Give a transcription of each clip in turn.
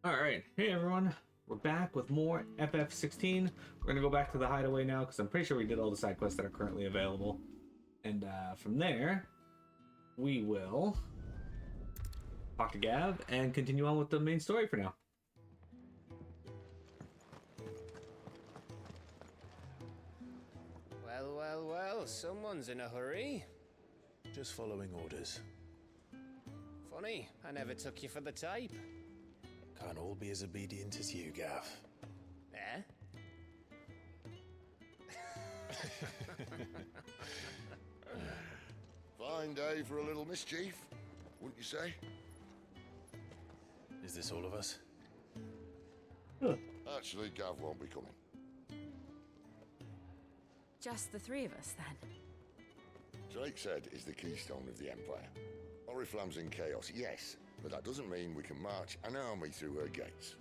Alright, hey everyone, we're back with more FF16. We're gonna go back to the hideaway now because I'm pretty sure we did all the side quests that are currently available. And from there, we will talk to Gav and continue on with the main story for now. Well, someone's in a hurry. Just following orders. Funny, I never took you for the type. Can't all be as obedient as you, Gav. Eh? Fine day for a little mischief, wouldn't you say? Is this all of us? Actually, Gav won't be coming. Just the three of us, then? Drake's Head is the keystone of the Empire. Oriflamme's in chaos, yes, but that doesn't mean we can march an army through her gates.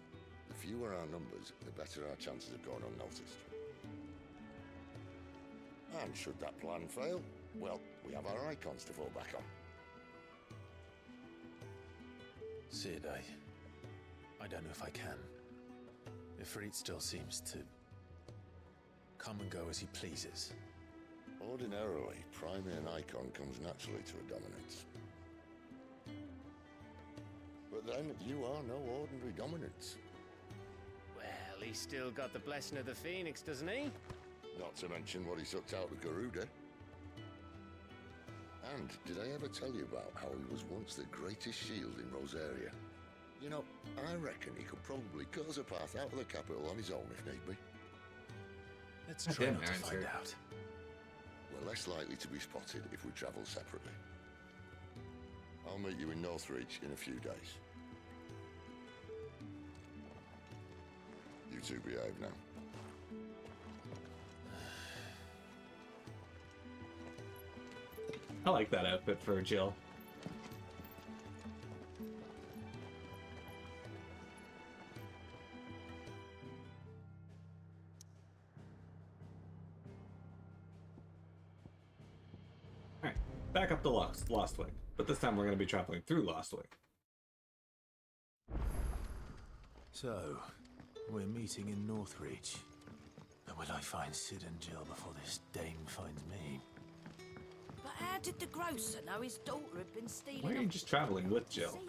The fewer our numbers, the better our chances of going unnoticed. And should that plan fail, well, we have our icons to fall back on. Sid, I don't know if I can. Ifrit still seems to come and go as he pleases. Ordinarily, priming an icon comes naturally to a dominance. But then, you are no ordinary dominance. Well, he's still got the blessing of the Phoenix, doesn't he? Not to mention what he sucked out of Garuda. And did I ever tell you about how he was once the greatest shield in Rosaria? You know, I reckon he could probably cause a path out of the capital on his own if need be. Let's try not to find out. We're less likely to be spotted if we travel separately. I'll meet you in Northreach in a few days. You two behave now. I like that outfit for Jill. Alright, back up to Lostwick. But this time we're going to be traveling through Lostwick. So, we're meeting in Northreach. But will I find Sid and Jill before this dame finds me? But how did the grocer know his daughter had been stealing? Why are you just traveling with Jill?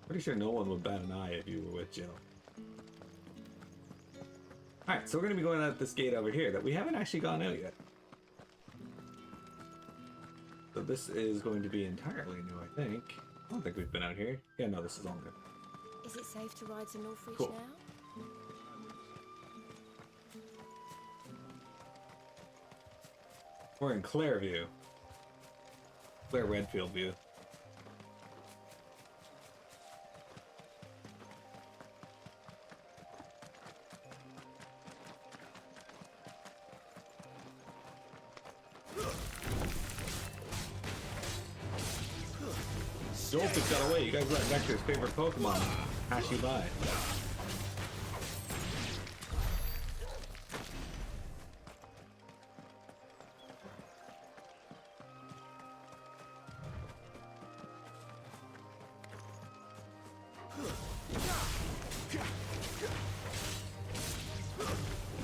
Pretty sure no one would bat an eye if you were with Jill. Alright, so we're going to be going out this gate over here that we haven't actually gone out yet. So this is going to be entirely new, I think. I don't think we've been out here. Yeah, no, this is all new. Is it safe to ride to Northreach Cool. now? We're in Clairview. Claire Redfield view. Joltik got away. You guys let Vector's favorite Pokemon pass you by.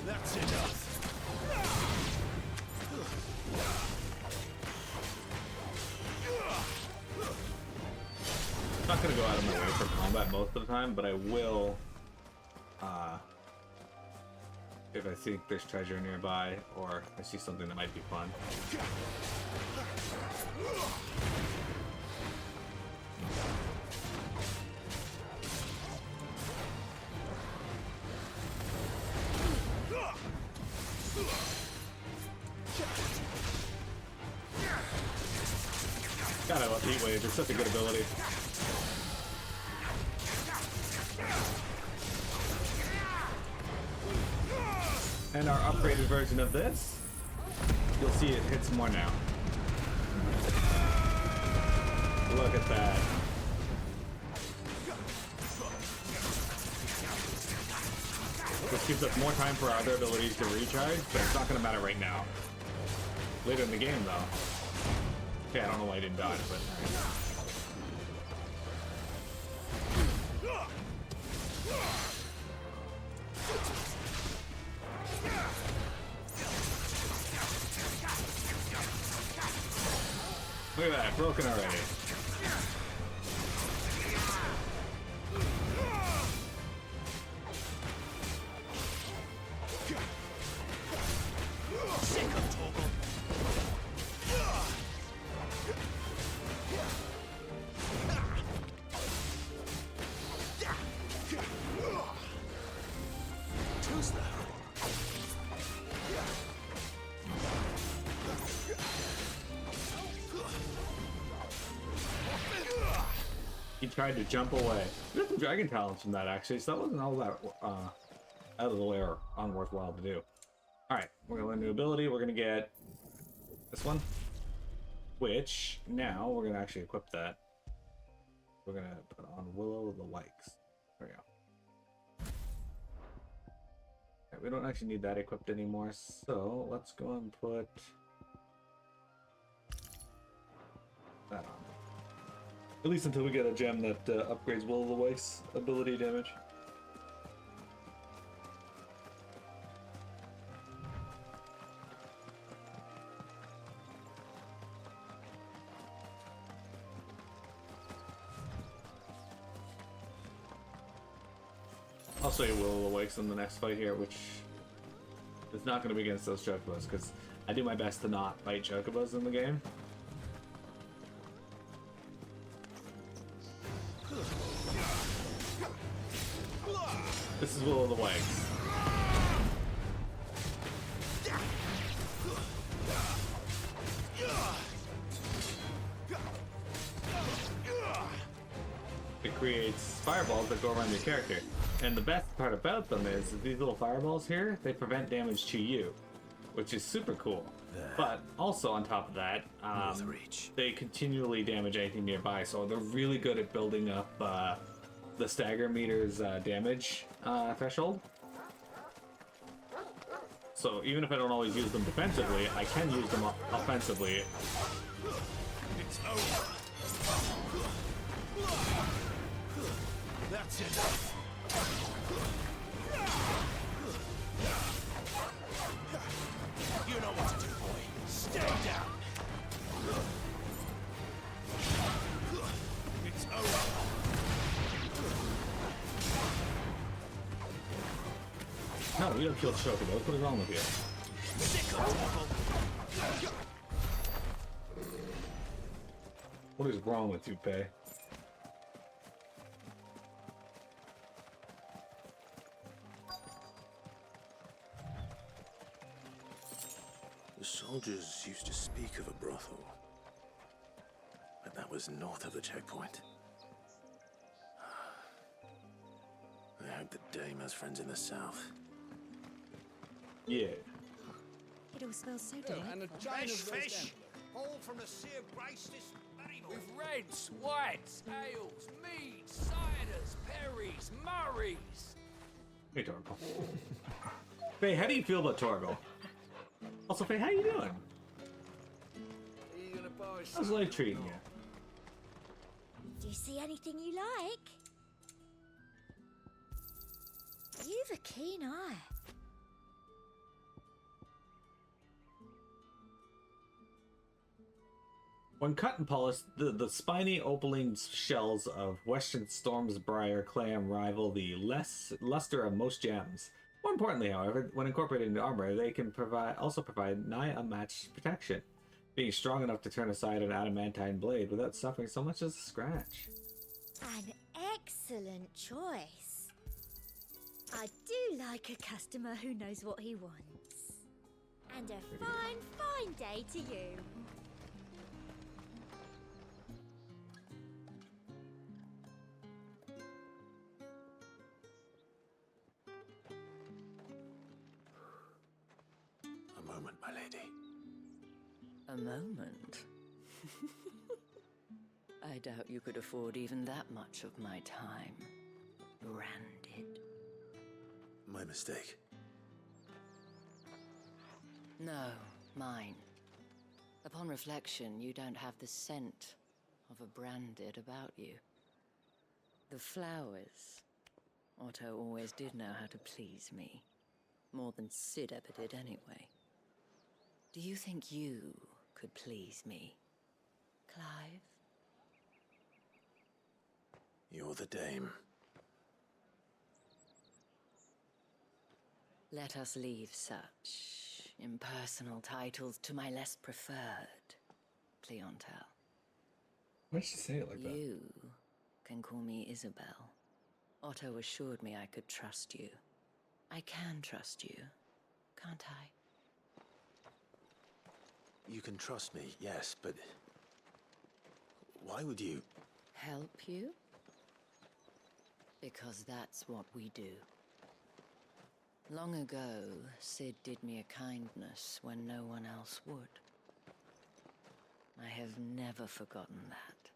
That's enough! I'm not gonna go out of my way for combat most of the time, but I will if I think there's treasure nearby or I see something that might be fun. God, I love Heat Wave. It's such a good ability. And our upgraded version of this, you'll see it hits more now. Look at that. This gives us more time for our other abilities to recharge, but it's not going to matter right now. Later in the game, though. Okay, I don't know why I didn't dodge, but... Look at that, broken already. He tried to jump away. We got some dragon talents from that actually, so that wasn't all that out of the way or unworthwhile to do. Alright, we're gonna learn a new ability. We're gonna get this one. Which now we're gonna actually equip that. We're gonna put on Willow of the Wikes. There we go. Okay, we don't actually need that equipped anymore, so let's go and put that on. At least until we get a gem that upgrades Will of the Wake's ability damage. I'll show you Will of the Wakes in the next fight here, which is not going to be against those chocobos, because I do my best to not fight chocobos in the game. This is Will of the Wakes. It creates fireballs that go around your character. And the best part about them is that these little fireballs here, they prevent damage to you, which is super cool. But also on top of that, they continually damage anything nearby, so they're really good at building up the stagger meter's damage threshold. So even if I don't always use them defensively, I can use them offensively. It's over. That's it. You know what to do, boy. Stay down. It's over. No, you don't kill chocobos. What is wrong with you? What is wrong with you, Pei? The soldiers used to speak of a brothel, but that was north of the checkpoint. I hope that Dame has friends in the south. Yeah. It all smells so delightful. And a Fresh China fish! All from the sea of grace this very with morning. reds, whites, ales, meads, ciders, perries, murrays. Hey, Torgal. Faye, how do you feel about Torgal? Also, Faye, how you doing? Are you gonna buy How's life treating you? Do you see anything you like? You've a keen eye. When cut and polished, the spiny opaline shells of Western Storm's Briar clam rival the luster of most gems. More importantly, however, when incorporated into armor, they can also provide nigh unmatched protection, being strong enough to turn aside an adamantine blade without suffering so much as a scratch. An excellent choice. I do like a customer who knows what he wants. And a fine, fine day to you. A moment, my lady. A moment? I doubt you could afford even that much of my time. Branded. My mistake. No, mine. Upon reflection, you don't have the scent of a branded about you. The flowers. Otto always did know how to please me. More than Sid ever did anyway. Do you think you could please me? Clive? You're the dame. Let us leave such impersonal titles to my less preferred clientele. Why did she say it like that? You can call me Isabel. Otto assured me I could trust you. I can trust you, can't I? You can trust me, yes, but why would you? Help you? Because that's what we do. Long ago, Sid did me a kindness when no one else would. I have never forgotten that.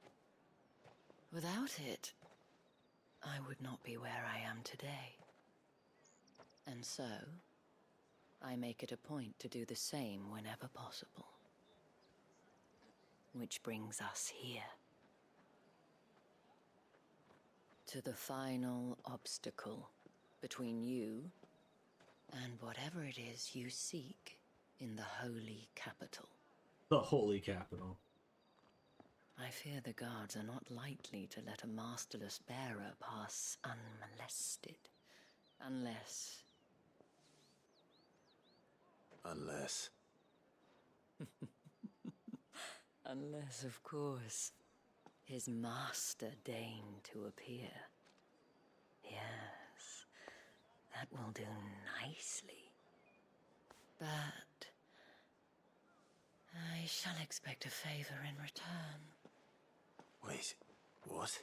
Without it, I would not be where I am today. And so, I make it a point to do the same whenever possible. Which brings us here. To the final obstacle between you and whatever it is you seek in the Holy Capital. The Holy Capital. I fear the guards are not likely to let a masterless bearer pass unmolested. Unless... Unless, of course, his master deigned to appear. Yes, that will do nicely. But I shall expect a favor in return. Wait, what?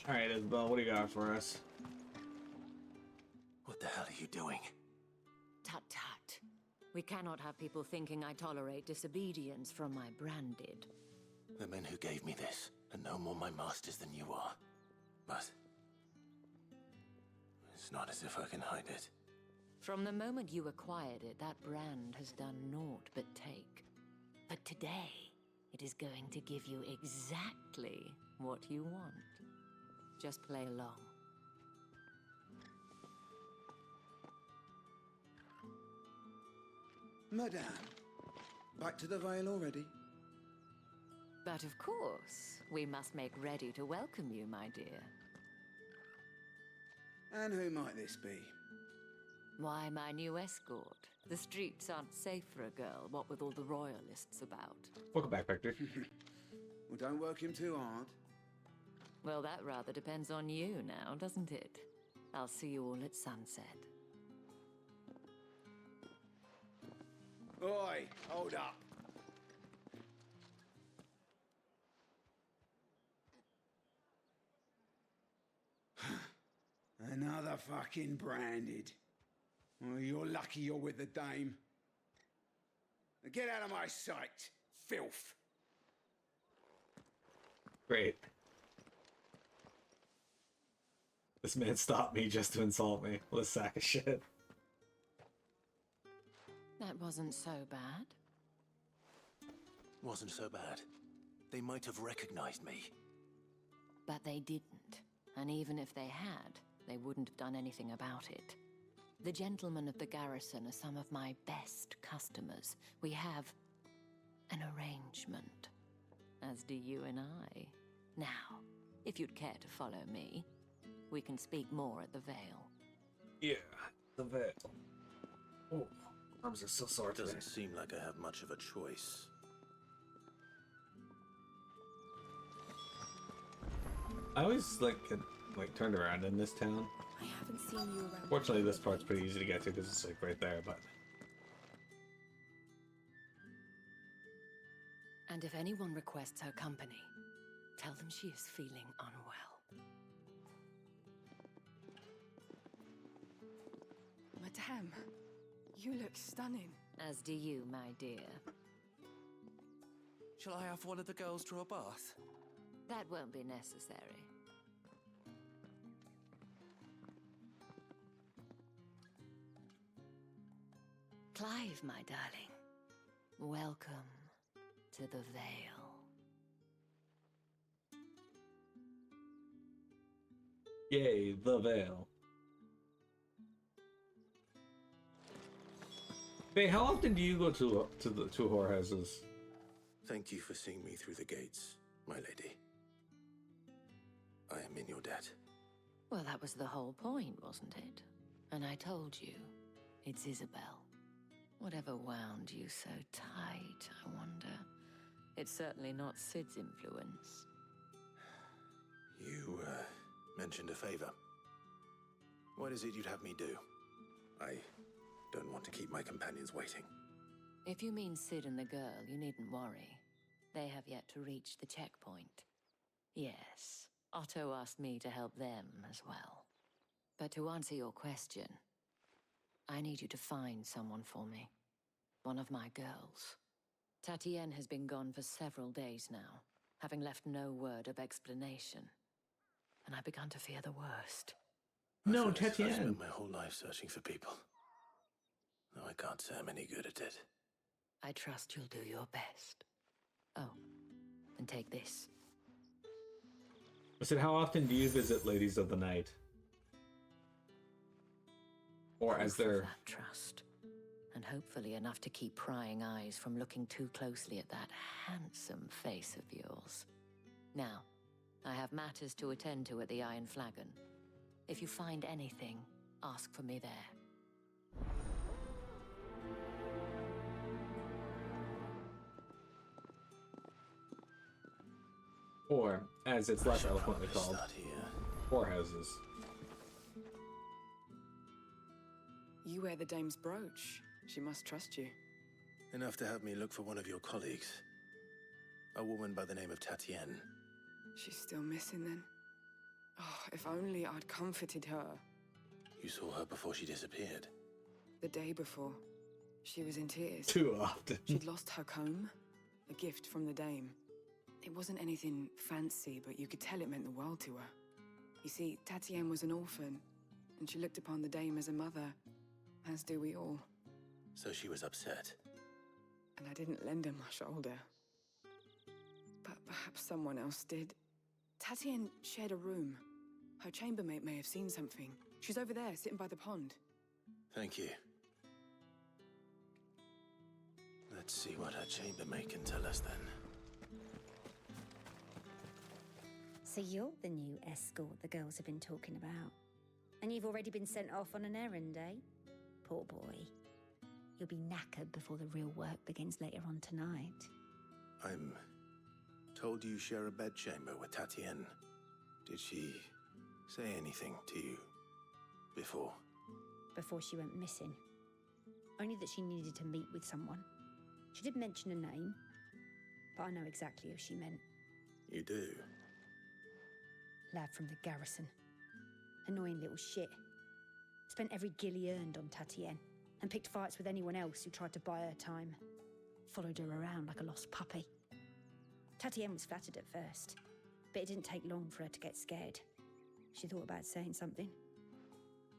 Alright, Isabel, what do you got for us? What the hell are you doing? Tut tut. We cannot have people thinking I tolerate disobedience from my branded. The men who gave me this are no more my masters than you are. But it's not as if I can hide it. From the moment you acquired it, that brand has done naught but take. But today, it is going to give you exactly what you want. Just play along. Madame, back to the Vale already? But of course, we must make ready to welcome you, my dear. And who might this be? Why, my new escort. The streets aren't safe for a girl, what with all the royalists about. Welcome back, Victor. Well, don't work him too hard. Well, that rather depends on you now, doesn't it? I'll see you all at sunset. Oi, hold up. Another fucking branded. Well, you're lucky you're with the dame. Now get out of my sight, filth. Great. This man stopped me just to insult me. What a sack of shit. That wasn't so bad. Wasn't so bad. They might have recognized me. But they didn't. And even if they had, they wouldn't have done anything about it. The gentlemen of the garrison are some of my best customers. We have an arrangement, as do you and I. Now, if you'd care to follow me, we can speak more at the Vale. Yeah, the vet. Oh, arms are so sore today. Doesn't seem like I have much of a choice. I always like turned around in this town. I haven't seen you around. Fortunately, this part's pretty easy to get to because it's like right there, but... And if anyone requests her company, tell them she is feeling unwell. Madame, you look stunning. As do you, my dear. Shall I have one of the girls draw a bath? That won't be necessary. Clive, my darling. Welcome to the Vale. Yay, the veil. Hey, how often do you go to the two whorehouses? Thank you for seeing me through the gates, my lady. I am in your debt. Well, that was the whole point, wasn't it? And I told you, it's Isabel. Whatever wound you so tight, I wonder. It's certainly not Sid's influence. You, mentioned a favor. What is it you'd have me do? I don't want to keep my companions waiting. If you mean Sid and the girl, you needn't worry. They have yet to reach the checkpoint. Yes, Otto asked me to help them as well. But to answer your question, I need you to find someone for me. One of my girls. Tatienne has been gone for several days now, having left no word of explanation. And I've begun to fear the worst. No, I spent Tatienne. my whole life searching for people. Though I can't say I'm any good at it. I trust you'll do your best. Oh, and take this. I said, how often do you visit Ladies of the Night? Or as Proof of their... that trust. And hopefully enough to keep prying eyes from looking too closely at that handsome face of yours. Now, I have matters to attend to at the Iron Flagon. If you find anything, ask for me there. Or, as it's less eloquently Probably called, start here. whorehouses. You wear the dame's brooch. She must trust you. Enough to have me look for one of your colleagues. A woman by the name of Tatienne. She's still missing then. Oh, if only I'd comforted her. You saw her before she disappeared. The day before, she was in tears. Too often. She'd lost her comb, a gift from the dame. It wasn't anything fancy, but you could tell it meant the world to her. You see, Tatienne was an orphan, and she looked upon the dame as a mother, as do we all. So she was upset. And I didn't lend her my shoulder. But perhaps someone else did. Tatienne shared a room. Her chambermaid may have seen something. She's over there, sitting by the pond. Thank you. Let's see what her chambermaid can tell us then. So you're the new escort the girls have been talking about. And you've already been sent off on an errand, eh? Poor boy. You'll be knackered before the real work begins later on tonight. I'm told you share a bedchamber with Tatienne. Did she say anything to you before? Before she went missing. Only that she needed to meet with someone. She did mention a name, but I know exactly who she meant. You do? Lad from the garrison. Annoying little shit. Spent every guil he earned on Tatienne, and picked fights with anyone else who tried to buy her time. Followed her around like a lost puppy. Tatienne was flattered at first, but it didn't take long for her to get scared. She thought about saying something.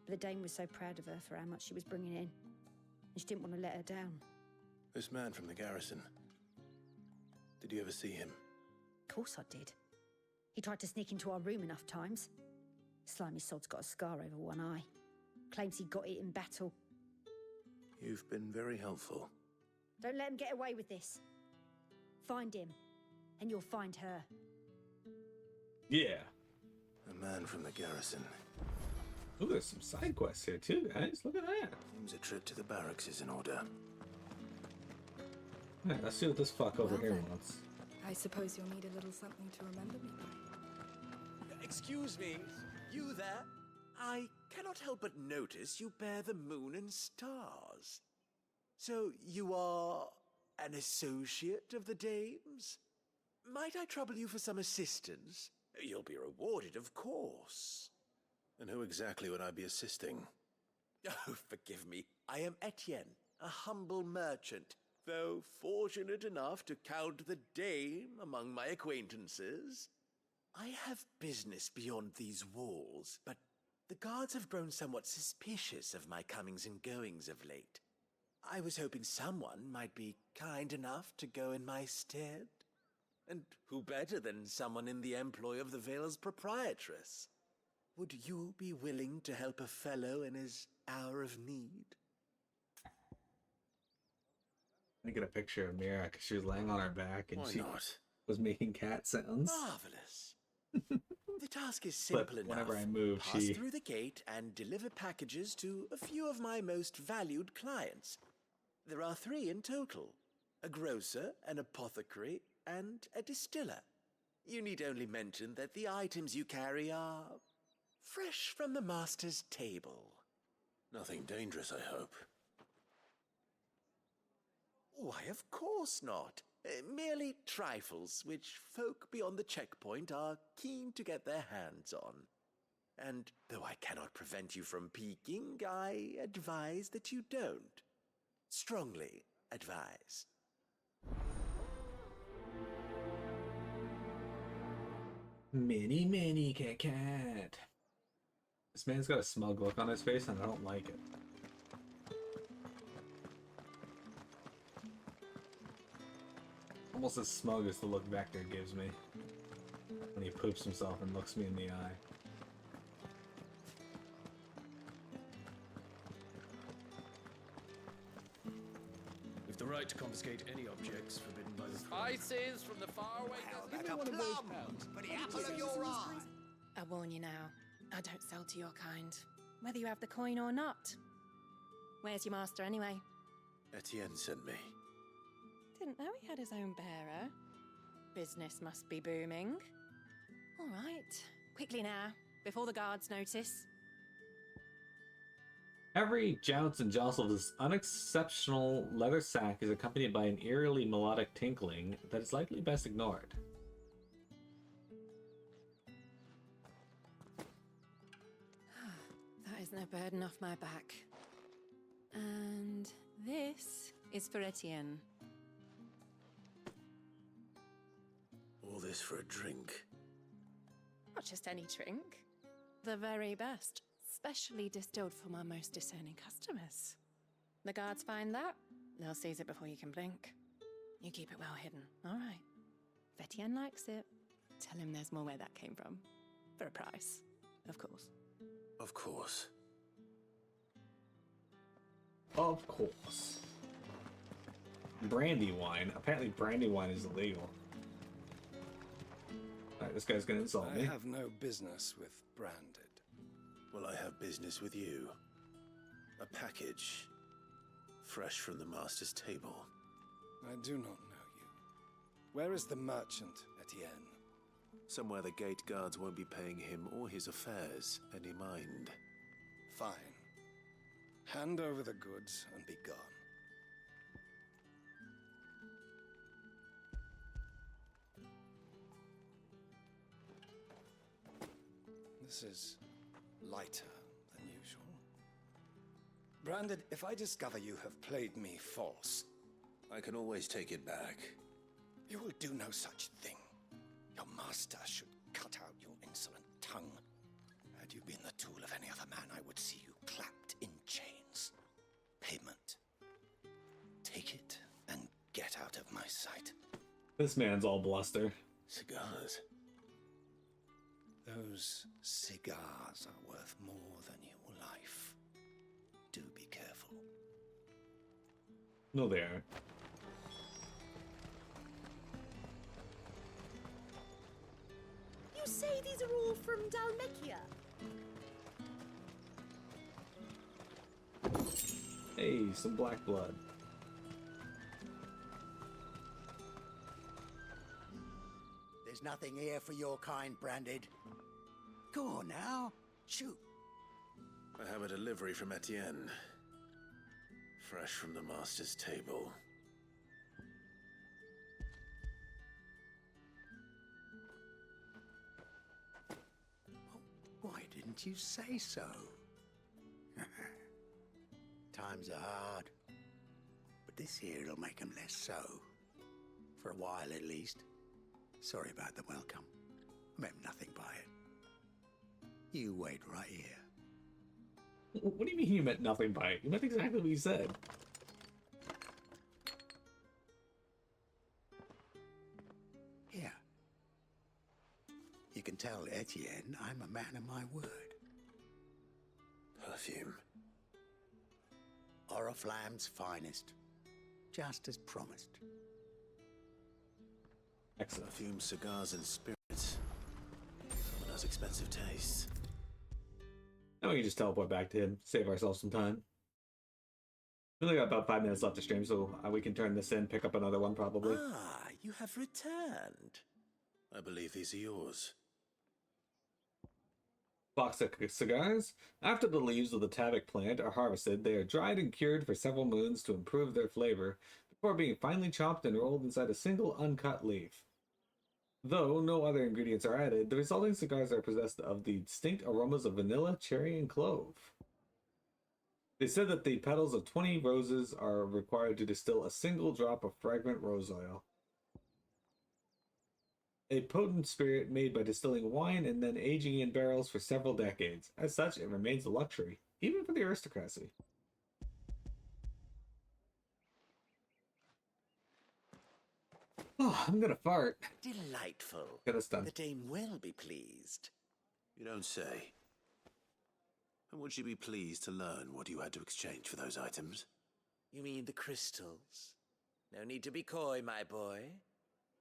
But the dame was so proud of her for how much she was bringing in, and she didn't want to let her down. This man from the garrison. Did you ever see him? Of course I did. He tried to sneak into our room enough times. Slimy sod's got a scar over one eye. Claims he got it in battle. You've been very helpful. Don't let him get away with this. Find him, and you'll find her. Yeah. A man from the garrison. Ooh, there's some side quests here too, guys. Look at that. Seems a trip to the barracks is in order. Alright, let's see what this fuck over Well here then. wants. I suppose you'll need a little something to remember me by. Excuse me, you there? I cannot help but notice you bear the moon and stars. So you are an associate of the dame's? Might I trouble you for some assistance? You'll be rewarded, of course. And who exactly would I be assisting? Oh, forgive me. I am Etienne, a humble merchant, though fortunate enough to count the dame among my acquaintances. I have business beyond these walls, but the guards have grown somewhat suspicious of my comings and goings of late. I was hoping someone might be kind enough to go in my stead. And who better than someone in the employ of the Vale's proprietress? Would you be willing to help a fellow in his hour of need? I get a picture of Mira because she was laying on her back and Why she not? was making cat sounds. Marvelous. The task is simple enough. Whenever I move, Pass she... through the gate and deliver packages to a few of my most valued clients. There are 3 in total. A grocer, an apothecary, and a distiller. You need only mention that the items you carry are fresh from the master's table. Nothing dangerous, I hope. Why, of course not. Merely trifles which folk beyond the checkpoint are keen to get their hands on. And though I cannot prevent you from peeking, I advise that you don't. Strongly advise. Mini cat. This man's got a smug look on his face and I don't like it. Almost as smug as the look Vector gives me when he poops himself and looks me in the eye. We've the right to confiscate any objects forbidden by the Spices from the faraway... For the apple of your eye. I warn you now, I don't sell to your kind, whether you have the coin or not. Where's your master anyway? Etienne sent me. Didn't know he had his own bearer. Business must be booming. All right, quickly now, before the guards notice. Every jounce and jostle of this unexceptional leather sack is accompanied by an eerily melodic tinkling that is likely best ignored. That is no burden off my back. And this is for Etienne. All this for a drink. Not just any drink. The very best. Specially distilled for my most discerning customers. The guards find that, they'll seize it before you can blink. You keep it well hidden, all right? If Etienne likes it, tell him there's more where that came from. For a price, of course. Of course. Of course. Brandy wine. Apparently brandy wine is illegal. Alright, this guy's gonna insult me. I have no business with branded. Well, I have business with you. A package. Fresh from the master's table. I do not know you. Where is the merchant, Etienne? Somewhere the gate guards won't be paying him or his affairs any mind. Fine. Hand over the goods and be gone. This is lighter than usual. Branded, if I discover you have played me false... I can always take it back. You will do no such thing. Your master should cut out your insolent tongue. Had you been the tool of any other man, I would see you clapped in chains. Payment. Take it and get out of my sight. This man's all bluster. Cigars. Those cigars are worth more than your life. Do be careful. No, they aren't. You say these are all from Dalmekia? Hey, some black blood. There's nothing here for your kind, Branded. Go on now, shoot. I have a delivery from Etienne. Fresh from the master's table. Why didn't you say so? Times are hard. But this here'll make 'em less so. For a while, at least. Sorry about the welcome. I meant nothing by it. You wait right here. What do you mean you meant nothing by it? You meant exactly what you said. Here. You can tell Etienne I'm a man of my word. Perfume. Oriflamme's finest. Just as promised. Excellent. Perfume, cigars, and spirits. Someone has expensive tastes. Now we can just teleport back to him, save ourselves some time. We only got about 5 minutes left to stream, so we can turn this in, pick up another one probably. Ah, you have returned. I believe these are yours. Box of cigars. After the leaves of the tabac plant are harvested, they are dried and cured for several moons to improve their flavor, before being finely chopped and rolled inside a single uncut leaf. Though no other ingredients are added, the resulting cigars are possessed of the distinct aromas of vanilla, cherry, and clove. They said that the petals of 20 roses are required to distill a single drop of fragrant rose oil. A potent spirit made by distilling wine and then aging in barrels for several decades. As such, it remains a luxury, even for the aristocracy. Oh, I'm gonna fart. Delightful. Get us done. The dame will be pleased. You don't say. And would she be pleased to learn what you had to exchange for those items? You mean the crystals? No need to be coy, my boy.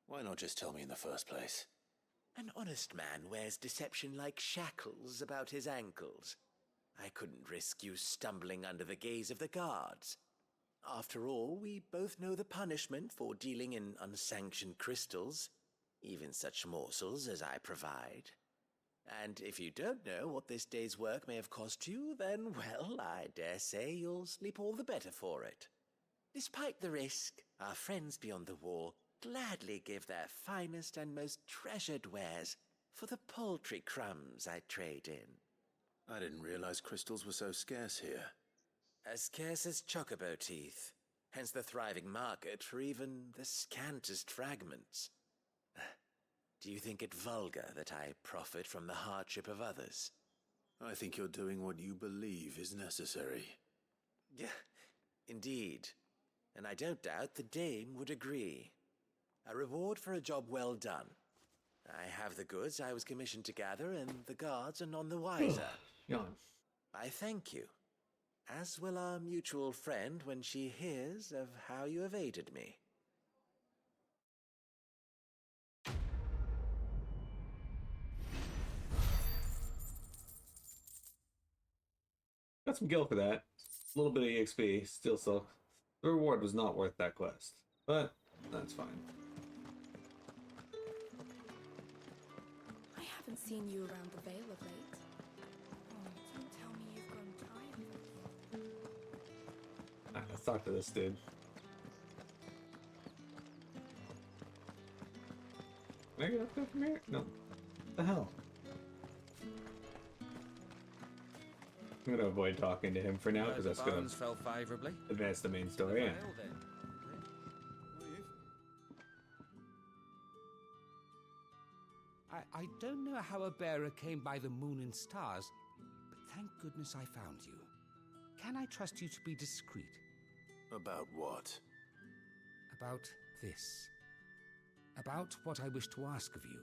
Why not just tell me in the first place? An honest man wears deception like shackles about his ankles. I couldn't risk you stumbling under the gaze of the guards. After all, we both know the punishment for dealing in unsanctioned crystals, even such morsels as I provide. And if you don't know what this day's work may have cost you, then, well, I dare say you'll sleep all the better for it. Despite the risk, our friends beyond the wall gladly give their finest and most treasured wares for the paltry crumbs I trade in. I didn't realize crystals were so scarce here. As scarce as chocobo teeth, hence the thriving market for even the scantest fragments. Do you think it vulgar that I profit from the hardship of others? I think you're doing what you believe is necessary. Yeah, indeed. And I don't doubt the dame would agree. A reward for a job well done. I have the goods I was commissioned to gather, and the guards are none the wiser. Yawn. I thank you. As will our mutual friend when she hears of how you have aided me. Got some gil for that. A little bit of EXP, still so. The reward was not worth that quest, but that's fine. I haven't seen you around the Vale of late. Oh, don't tell me you've grown tired of it. Alright, let's talk to this dude. Can I get up there from here? No. What the hell? I'm gonna avoid talking to him for now because that's gonna fell favorably. advance the main story. Yeah. I don't know how a bearer came by the moon and stars, but thank goodness I found you. Can I trust you to be discreet? About what? About this. About what I wish to ask of you.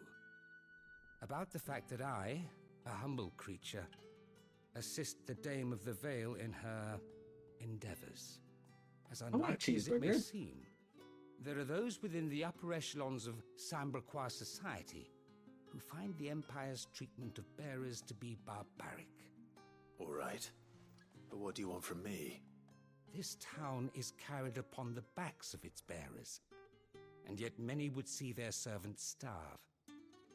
About the fact that I, a humble creature, assist the Dame of the Vale in her endeavors. As unlikely as it may seem, there are those within the upper echelons of Samberquois society who find the Empire's treatment of bearers to be barbaric. All right. But what do you want from me? This town is carried upon the backs of its bearers, and yet many would see their servants starve.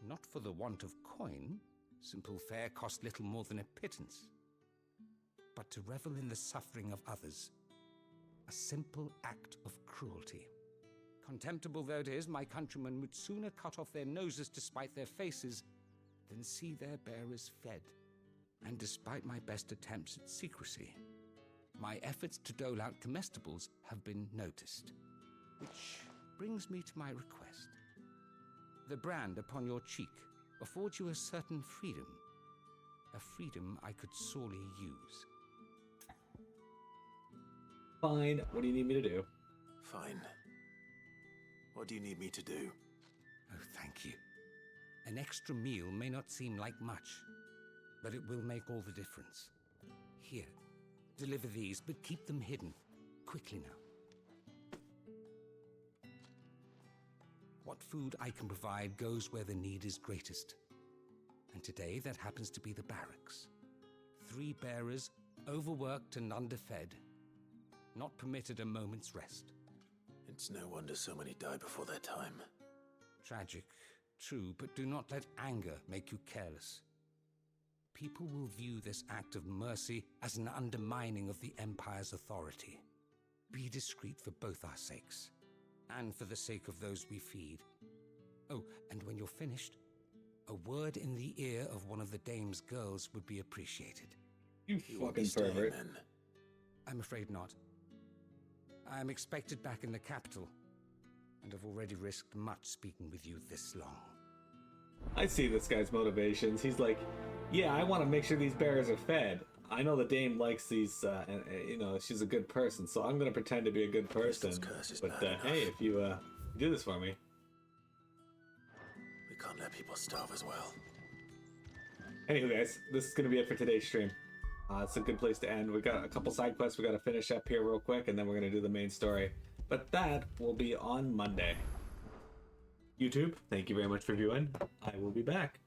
Not for the want of coin. Simple fare cost little more than a pittance. But to revel in the suffering of others. A simple act of cruelty. Contemptible though it is, my countrymen would sooner cut off their noses to spite their faces than see their bearers fed. And despite my best attempts at secrecy, my efforts to dole out comestibles have been noticed. Which brings me to my request. The brand upon your cheek affords you a certain freedom. A freedom I could sorely use. Fine. What do you need me to do? Fine. What do you need me to do? Oh, thank you. An extra meal may not seem like much, but it will make all the difference. Here, deliver these, but keep them hidden. Quickly now. What food I can provide goes where the need is greatest. And today that happens to be the barracks. 3 bearers, overworked and underfed, not permitted a moment's rest. It's no wonder so many die before their time. Tragic, true, but do not let anger make you careless. People will view this act of mercy as an undermining of the Empire's authority. Be discreet for both our sakes, and for the sake of those we feed. Oh, and when you're finished, a word in the ear of one of the Dame's girls would be appreciated. You fucking pervert. I'm afraid not. I'm expected back in the capital, and I've already risked much speaking with you this long. I see this guy's motivations. He's like, yeah, I want to make sure these bears are fed. I know the Dame likes these, and you know, she's a good person, so I'm going to pretend to be a good person. But hey, if you do this for me. We can't let people starve as well. Anyway, guys, this is going to be it for today's stream. It's a good place to end. We got a couple side quests we got to finish up here real quick, and then we're going to do the main story. But that will be on Monday. YouTube, thank you very much for viewing. I will be back.